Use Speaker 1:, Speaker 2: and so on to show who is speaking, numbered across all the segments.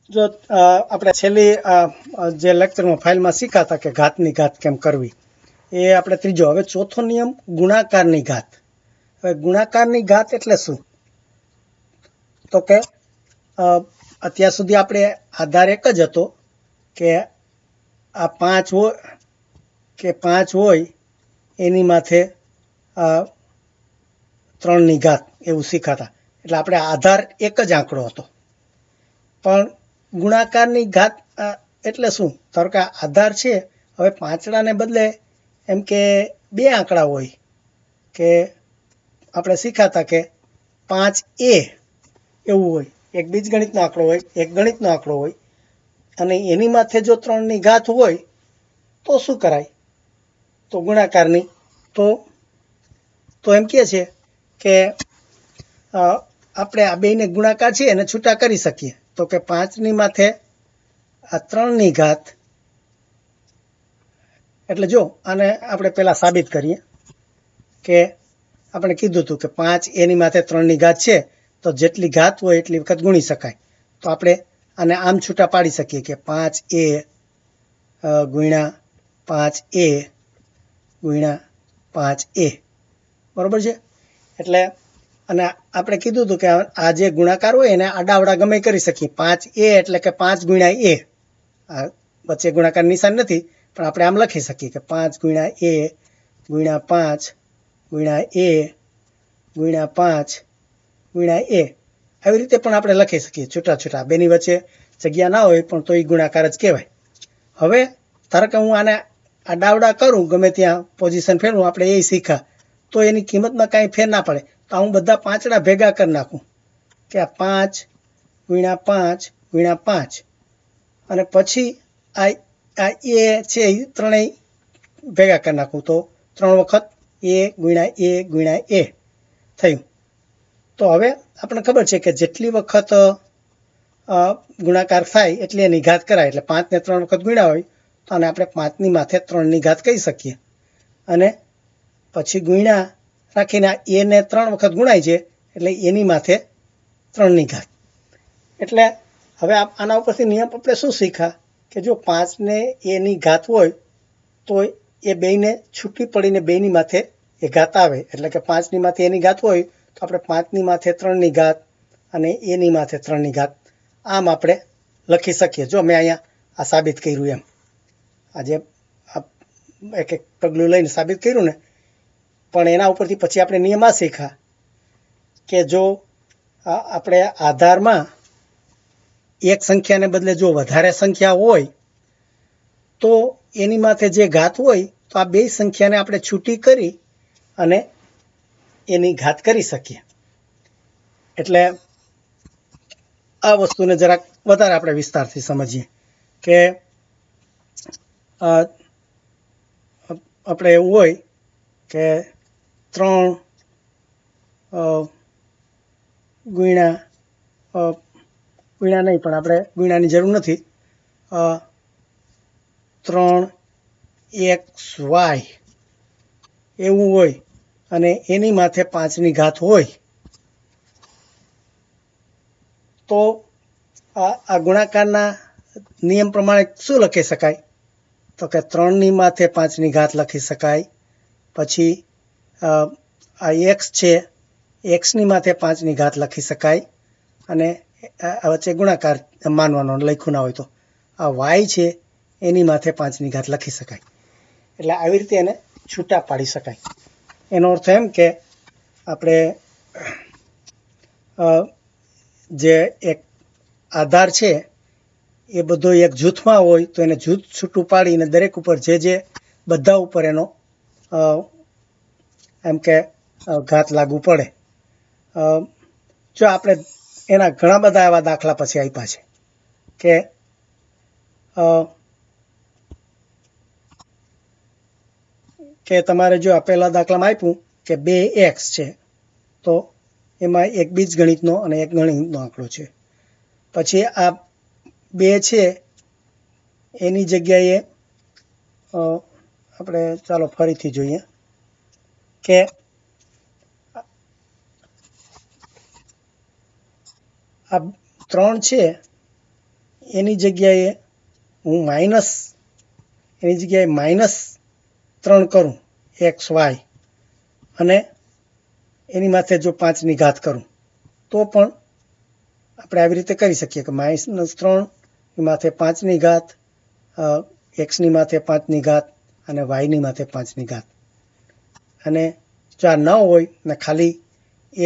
Speaker 1: જો આપણે છેલ્લી જે લેક્ચરમાં ફાઇલમાં શીખાતા કે ઘાતની ઘાત કેમ કરવી, એ આપણે ત્રીજો. હવે ચોથો નિયમ ગુણાકારની ઘાત. હવે ગુણાકારની ઘાત એટલે શું? તો કે અત્યાર સુધી આપણે આધાર એક જ હતો કે આ 5 હોય એની માથે 3ની ઘાત એવું શીખાતા. એટલે આપણે આધાર એક જ આંકડો હતો. પણ ગુણાકારની ઘાત એટલે શું? ધારો કે આધાર છે, હવે પાંચડાને બદલે એમ કે 2 આંકડા હોય, કે આપણે શીખાતા કે 5a એવું હોય. એક બીજગણિતનો આંકડો હોય, એક ગણિતનો આંકડો હોય, અને એની માથે જો 3ની ઘાત હોય તો શું કરાય? તો ગુણાકારની. તો એમ કહે છે કે આપણે આ બેયને ગુણાકાર છે એને છૂટા કરી શકીએ. તો કે 5ની માથે આ 3ની ઘાત, એટલે જો આને આપણે પહેલા સાબિત કરીએ કે આપણે કીધું હતું કે 5 એની માથે 3ની ઘાત છે, તો જેટલી ઘાત હોય એટલી વખત ગુણી શકાય. તો આપણે આને આમ છૂટા પાડી શકીએ કે 5a ગુણ્યા 5a ગુણ્યા 5a, બરોબર છે? એટલે અને આપણે કીધું હતું કે આ જે ગુણાકાર હોય એને આડાવડા ગમે કરી શકીએ. 5a એટલે કે 5 ગુણ્યા a, આ વચ્ચે ગુણાકાર નિશાન નથી, પણ આપણે આમ લખી શકીએ કે 5 ગુણ્યા a ગુણ્યા 5 ગુણ્યા a ગુણ્યા 5 ગુણ્યા a. આવી રીતે પણ આપણે લખી શકીએ છૂટા છૂટા. બેની વચ્ચે જગ્યા ના હોય પણ તો એ ગુણાકાર જ કહેવાય. હવે ધારો કે હું આને આડાવડા કરું, ગમે ત્યાં પોઝિશન ફેરવું, આપણે એ શીખા, તો એની કિંમતમાં કાંઈ ફેર ના પડે. તો હું બધા પાંચડા ભેગા કરી નાખું કે આ 5 ગુણ્યા 5 ગુણ્યા 5, અને પછી આ એ છે એ ત્રણેય ભેગા કરી નાખું, તો 3 વખત a ગુણ્યા a ગુણ્યા a થયું. તો હવે આપણને ખબર છે કે જેટલી વખત ગુણાકાર થાય એટલે એની ઘાત કરાય. એટલે 5 ને 3 વખત ગુણ્યા હોય તો આને આપણે 5ની માથે 3ની ઘાત કહી શકીએ. અને પછી ગુણ્યા રાખીને a ને 3 વખત ગુણાય છે એટલે એની માથે 3ની ઘાત. એટલે હવે આના ઉપરથી નિયમ આપણે શું શીખા કે જો 5 ને એની ઘાત હોય તો એ બેયને છૂટી પડીને બેયની માથે એ ઘાત આવે. એટલે કે 5ની માથે એની ઘાત હોય તો આપણે 5ની માથે 3ની ઘાત અને એની માથે 3ની ઘાત આમ આપણે લખી શકીએ. જો મેં અહીંયા આ સાબિત કર્યું એમ, આજે એક એક પગલું લઈને સાબિત કર્યું ને. પણ એના ઉપરથી પછી આપણે નિયમ આ શીખા કે જો આપણે આધારમાં એક સંખ્યાને બદલે જો વધારે સંખ્યા હોય તો એની માથે જે ઘાત હોય તો આ બે સંખ્યાને આપણે છૂટી કરી અને એની ઘાત કરી શકીએ. એટલે આ વસ્તુને જરાક વધારે આપણે વિસ્તારથી સમજીએ કે આપણે એવું હોય કે 3 ગુણ્યા નહીં, પણ આપણે ગુણ્યાની જરૂર નથી, 3xy એવું હોય અને એની માથે 5ની ઘાત હોય તો આ ગુણાકારના નિયમ પ્રમાણે શું લખી શકાય? તો કે 3ની માથે 5ની ઘાત લખી શકાય. પછી આ x છે, xની માથે 5ની ઘાત લખી શકાય, અને વચ્ચે ગુણાકાર માનવાનો લખ્યું ના હોય તો આ y છે એની માથે 5ની ઘાત લખી શકાય. એટલે આવી રીતે એને છૂટા પાડી શકાય. એનો અર્થ એમ કે આપણે જે એક આધાર છે એ બધો એક જૂથમાં હોય તો એને જૂથ છૂટું પાડીને દરેક ઉપર જે બધા ઉપર એનો એમ કે ઘાત લાગુ પડે. જો આપણે એના ઘણા બધા એવા દાખલા પછી આપ્યા છે કે તમારે જો આ પહેલા દાખલામાં આપ્યું કે 2x છે, તો એમાં એક બીજગણિતનો અને એક ગણિતનો આંકડો છે. પછી આ 2 છે એની જગ્યાએ આપણે ચાલો ફરીથી જોઈએ કે આ 3 છે એની જગ્યાએ હું -3 કરું XY અને એની માથે જો 5ની ઘાત કરું તો પણ આપણે આવી રીતે કરી શકીએ કે -3 ની માથે 5ની ઘાત, Xની માથે 5ની ઘાત અને Yની માથે 5ની ઘાત. અને જો આ ન હોય ને ખાલી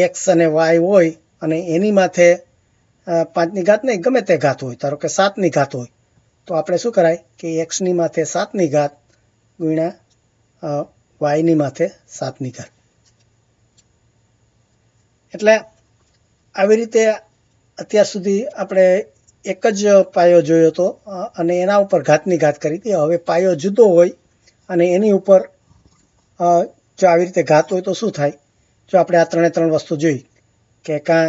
Speaker 1: X અને Y હોય અને એની માથે 5ની ઘાત નહીં, ગમે તે ઘાત હોય, ધારો કે 7ની ઘાત હોય, તો આપણે શું કરાય કે Xની માથે 7ની ઘાત ગુણ્યા Yની માથે 7ની ઘાત. એટલે આવી રીતે અત્યાર સુધી આપણે એક જ પાયો જોયો હતો અને એના ઉપર ઘાતની ઘાત કરી હતી. હવે પાયો જુદો હોય અને એની ઉપર જો આવી રીતે ઘાત હોય તો શું થાય? જો આપણે આ 3 વસ્તુ જોઈ કે કાં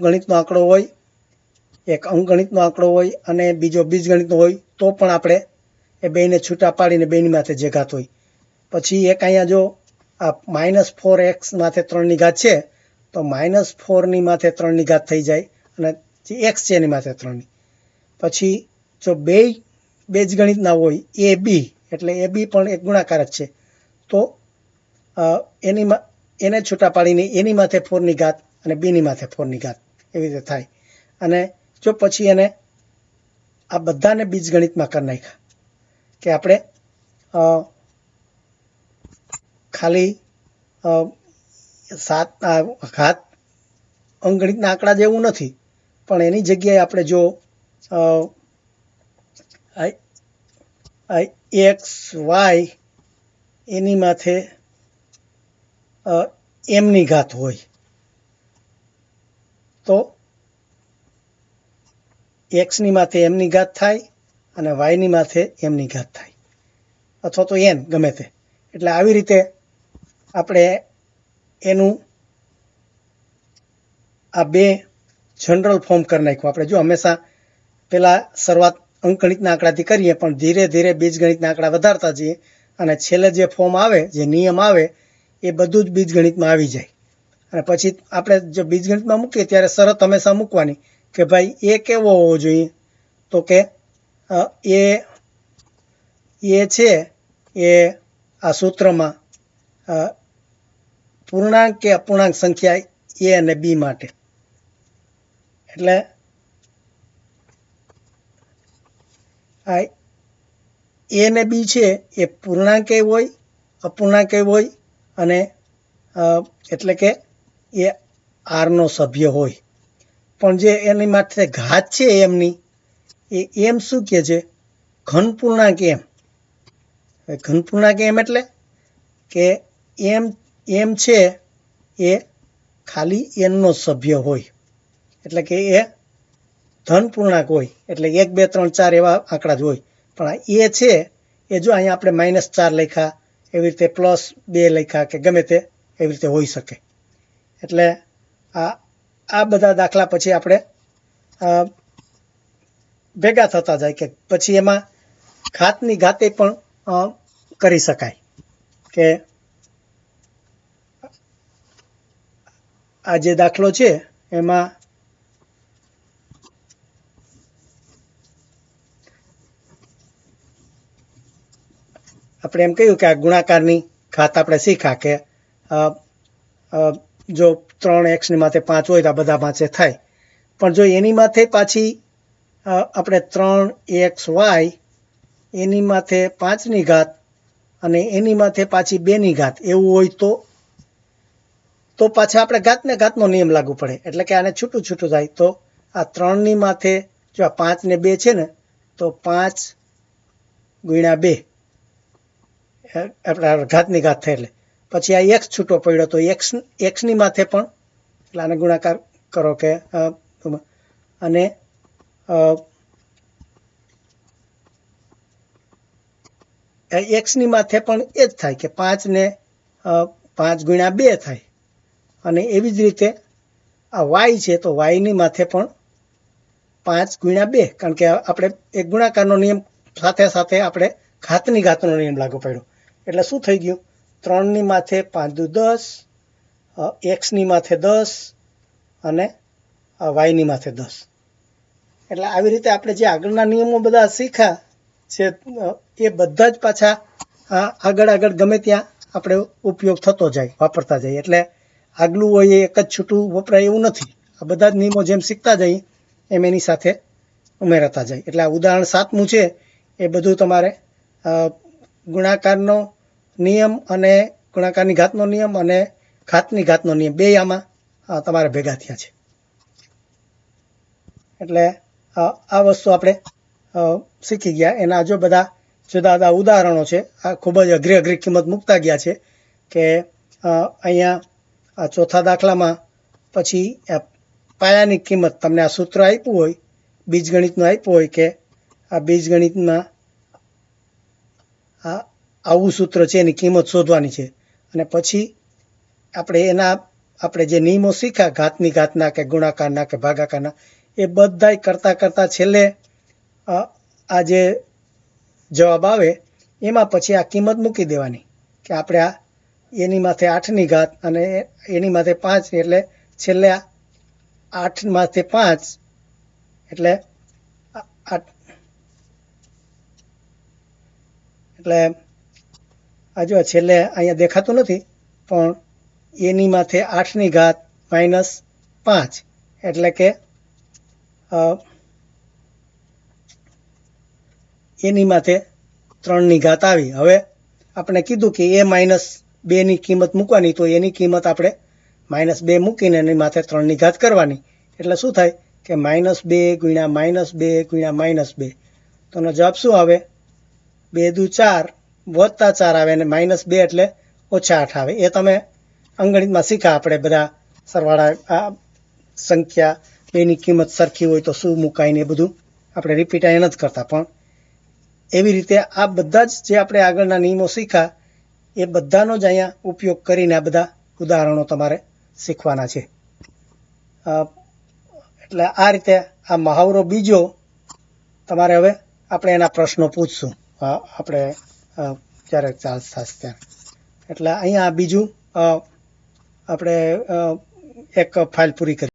Speaker 1: ગણિતનો આંકડો હોય, એક અંકગણિતનો આંકડો હોય અને બીજો બીજગણિતનો હોય, તો પણ આપણે એ બેને છૂટા પાડીને બેની માથે જે ઘાત હોય. પછી એક અહીંયા જો આ -4x માથે 3ની ઘાત છે તો -4ની માથે 3ની ઘાત થઈ જાય અને જે x છે એની માથે 3ની. પછી જો બે બીજગણિતના હોય AB, એટલે AB પણ એક ગુણાકાર જ છે, તો એને છૂટા પાડીને એની માથે 4ની ઘાત અને બીની માથે 4ની ઘાત એવી રીતે થાય. અને જો પછી એને આ બધાને બીજગણિતમાં કરી નાખ્યા કે આપણે ખાલી ઘાત અંકગણિતના આંકડા જેવું નથી, પણ એની જગ્યાએ આપણે જો x y એની માથે mની ઘાત હોય તો xની માથે mની ઘાત થાય અને yની માથે mની ઘાત થાય, અથવા તો n ગમે તે. એટલે આવી રીતે આપણે એનું આ બે જનરલ ફોર્મ કરી નાખ્યું. આપણે જો હંમેશા પહેલાં શરૂઆત અંકગણિતના આંકડાથી કરીએ, પણ ધીરે ધીરે બીજગણિતના આંકડા વધારતા જઈએ અને છેલ્લે જે ફોર્મ આવે, જે નિયમ આવે, એ બધું જ બીજગણિતમાં આવી જાય. અને પછી આપણે જો બીજગણિતમાં મૂકીએ ત્યારે શરત હંમેશા મૂકવાની કે ભાઈ એ કેવો હોવો જોઈએ, તો કે એ છે એ આ સૂત્રમાં પૂર્ણાંક કે અપૂર્ણાંક સંખ્યા a અને b માટે. એટલે આ a અને b છે એ પૂર્ણાંકે હોય, અપૂર્ણાંકે હોય અને એટલે કે એ આરનો સભ્ય હોય. પણ જે એની માથે ઘાત છે એમની, એ એમ શું કહે છે? ઘન પૂર્ણાંક એમ. ઘન પૂર્ણાંક એમ એટલે કે એમ છે એ ખાલી એનનો સભ્ય હોય, એટલે કે એ ધન પૂર્ણાંક હોય, એટલે 1 2 3 4 એવા આંકડા જ હોય. પણ આ એ છે એ જો અહીંયા આપણે -4 લખ્યા, એવી રીતે +2 લખ્યા કે ગમે તે એવી રીતે હોઈ શકે. એટલે આ બધા દાખલા પછી આપણે ભેગા થતા જાય કે પછી એમાં ઘાતની ઘાતે પણ કરી શકાય. કે આ જે દાખલો છે એમાં આપણે એમ કહ્યું કે આ ગુણાકારની ઘાત આપણે શીખ્યા કે જો 3x ની માથે 5 હોય તો આ બધા 5 થાય. પણ જો એની માથે પાછી આપણે 3xy એની માથે 5ની ઘાત અને એની માથે પાછી 2ની ઘાત એવું હોય તો પાછા આપણે ઘાતને ઘાતનો નિયમ લાગુ પડે. એટલે કે આને છૂટું છૂટું થાય. તો આ 3ની માથે જો આ 5 ને 2 છે ને, તો 5 ગુણ્યા 2 આપણે ઘાતની ઘાત થાય. એટલે પછી આ x છૂટો પડ્યો તો xની માથે પણ, એટલે આને ગુણાકાર કરો કે અને xની માથે પણ એ જ થાય કે 5 ને 5 ગુણ્યા 2 થાય. અને એવી જ રીતે આ y છે તો yની માથે પણ 5 ગુણ્યા 2, કારણ કે આપણે એક ગુણાકારનો નિયમ સાથે સાથે આપણે ઘાતની ઘાતનો નિયમ લાગુ પડ્યો. એટલે શું થઈ ગયું? 3ની માથે 5 દુ 10, xની માથે 10 અને yની માથે 10. એટલે આવી રીતે આપણે જે આગળના નિયમો બધા શીખ્યા છે એ બધા જ પાછા આગળ ગમે ત્યાં આપણે ઉપયોગ થતો જાય, વાપરતા જઈએ. એટલે આગલું હોય એ એક જ છૂટું વપરાય એવું નથી. આ બધા જ નિયમો જેમ શીખતા જઈએ એમ એની સાથે ઉમેરાતા જાય. એટલે આ ઉદાહરણ 7મું છે એ બધું તમારે ગુણાકારનો નિયમ અને ગુણાકારની ઘાતનો નિયમ અને ઘાતની ઘાતનો નિયમ બે આમાં તમારે ભેગા થયા છે. એટલે આ વસ્તુ આપણે શીખી ગયા. એના જો બધા જુદા જુદા ઉદાહરણો છે. આ ખૂબ જ અઘરી કિંમત મૂકતા ગયા છે કે અહીંયા આ ચોથા દાખલામાં પછી પાયાની કિંમત તમને આ સૂત્ર આપ્યું હોય, બીજગણિતનું આપ્યું હોય કે આ બીજગણિતમાં આવું સૂત્ર છે એની કિંમત શોધવાની છે. અને પછી આપણે જે નિયમો શીખ્યા ઘાતની ઘાતના કે ગુણાકારના કે ભાગાકારના એ બધાય કરતાં છેલ્લે આ જે જવાબ આવે એમાં પછી આ કિંમત મૂકી દેવાની કે આપણે આ એની માથે 8ની ઘાત અને એની માથે 5 એટલે છેલ્લે 8 માથે 5 એટલે આ જો છેલ્લે અહીંયા દેખાતું નથી પણ એની માથે 8ની ઘાત -5 એટલે કે એની માથે 3ની ઘાત આવી. હવે આપણે કીધું કે એ -2ની કિંમત મૂકવાની, તો એની કિંમત આપણે -2 મૂકીને એની માથે 3ની ઘાત કરવાની. એટલે શું થાય કે -2 ગુણ્યા -2 તો એનો જવાબ શું આવે? 2 દુ 4 વત્તા 4 આવે અને -2 એટલે -8 આવે. એ તમે અંગણિતમાં શીખ્યા આપણે બધા સરવાળા આ સંખ્યા બેની કિંમત સરખી હોય તો શું મુકાય ને એ બધું આપણે રિપીટ અહીંયા નથી કરતા. પણ એવી રીતે આ બધા જ જે આપણે આગળના નિયમો શીખ્યા એ બધાનો જ અહીંયા ઉપયોગ કરીને આ બધા ઉદાહરણો તમારે શીખવાના છે. એટલે આ રીતે આ મહાવરો બીજો તમારે હવે આપણે એના પ્રશ્નો પૂછશું આપણે જ્યારે ચાન્સ થશે ત્યારે. એટલે અહીંયા બીજું આપણે એક ફાઇલ પૂરી કરી.